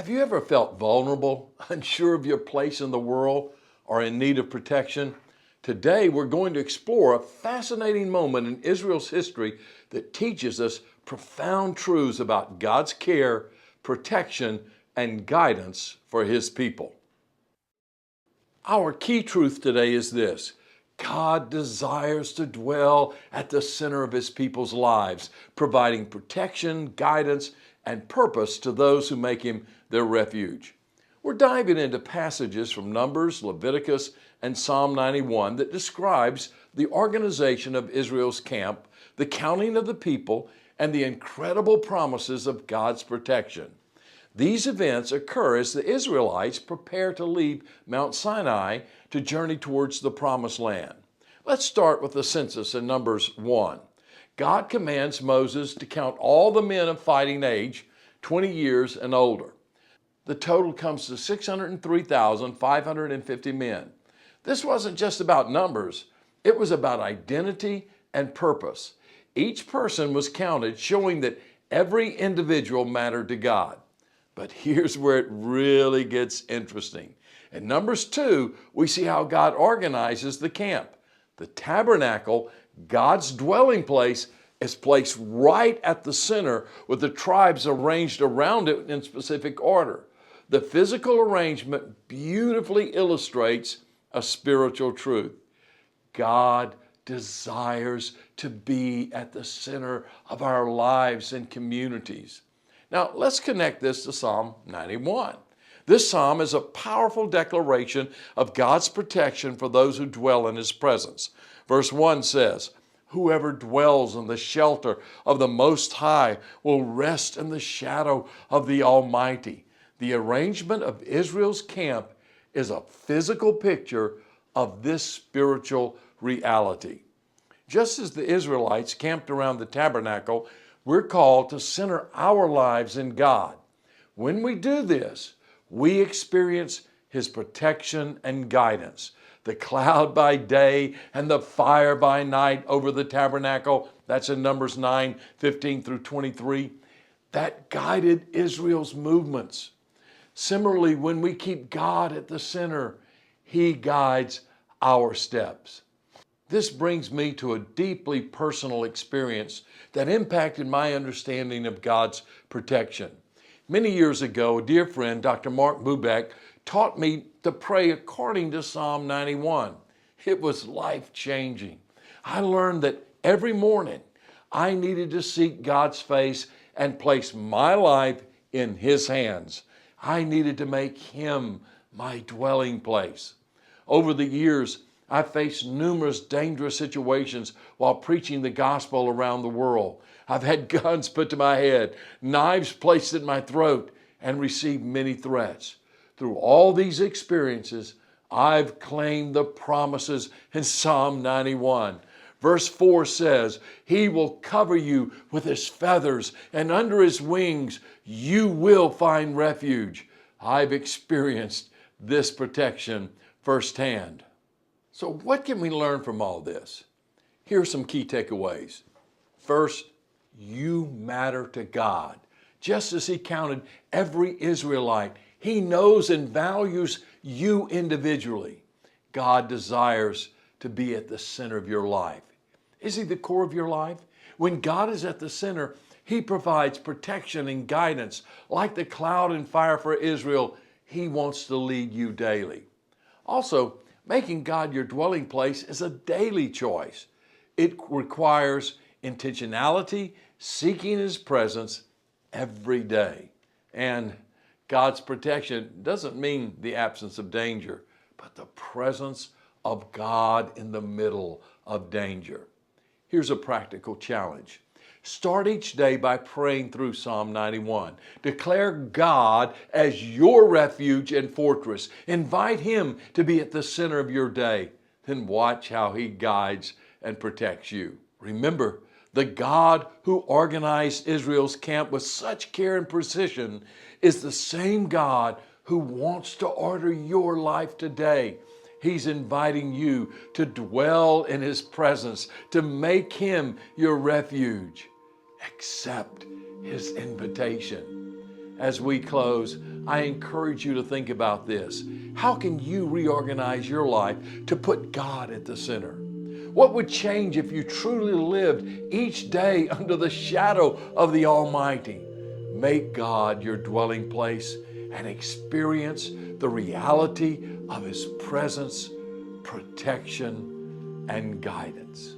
Have you ever felt vulnerable, unsure of your place in the world, or in need of protection? Today, we're going to explore a fascinating moment in Israel's history that teaches us profound truths about God's care, protection, and guidance for His people. Our key truth today is this: God desires to dwell at the center of His people's lives, providing protection, guidance, and purpose to those who make Him their refuge. We're diving into passages from Numbers, Leviticus, and Psalm 91 that describes the organization of Israel's camp, the counting of the people, and the incredible promises of God's protection. These events occur as the Israelites prepare to leave Mount Sinai to journey towards the Promised Land. Let's start with the census in Numbers 1. God commands Moses to count all the men of fighting age, 20 years and older. The total comes to 603,550 men. This wasn't just about numbers, it was about identity and purpose. Each person was counted, showing that every individual mattered to God. But here's where it really gets interesting. In Numbers 2, we see how God organizes the camp. The tabernacle, God's dwelling place, is placed right at the center with the tribes arranged around it in specific order. The physical arrangement beautifully illustrates a spiritual truth. God desires to be at the center of our lives and communities. Now, let's connect this to Psalm 91. This psalm is a powerful declaration of God's protection for those who dwell in His presence. Verse 1 says, "Whoever dwells in the shelter of the Most High will rest in the shadow of the Almighty." The arrangement of Israel's camp is a physical picture of this spiritual reality. Just as the Israelites camped around the tabernacle, we're called to center our lives in God. When we do this, we experience His protection and guidance. The cloud by day and the fire by night over the tabernacle, that's in Numbers 9:15 through 23, that guided Israel's movements. Similarly, when we keep God at the center, He guides our steps. This brings me to a deeply personal experience that impacted my understanding of God's protection. Many years ago, a dear friend, Dr. Mark Bubeck, taught me to pray according to Psalm 91. It was life-changing. I learned that every morning I needed to seek God's face and place my life in His hands. I needed to make Him my dwelling place. Over the years, I faced numerous dangerous situations while preaching the gospel around the world. I've had guns put to my head, knives placed in my throat, and received many threats. Through all these experiences, I've claimed the promises in Psalm 91. Verse 4 says, "He will cover you with His feathers, and under His wings you will find refuge." I've experienced this protection firsthand. So what can we learn from all this? Here are some key takeaways. First, you matter to God. Just as He counted every Israelite, He knows and values you individually. God desires to be at the center of your life. Is He the core of your life? When God is at the center, He provides protection and guidance. Like the cloud and fire for Israel, He wants to lead you daily. Also, making God your dwelling place is a daily choice. It requires intentionality, seeking His presence every day. And God's protection doesn't mean the absence of danger, but the presence of God in the middle of danger. Here's a practical challenge. Start each day by praying through Psalm 91. Declare God as your refuge and fortress. Invite Him to be at the center of your day. Then watch how He guides and protects you. Remember, the God who organized Israel's camp with such care and precision is the same God who wants to order your life today. He's inviting you to dwell in His presence, to make Him your refuge. Accept His invitation. As we close, I encourage you to think about this. How can you reorganize your life to put God at the center? What would change if you truly lived each day under the shadow of the Almighty? Make God your dwelling place and experience the reality of His presence, protection, and guidance.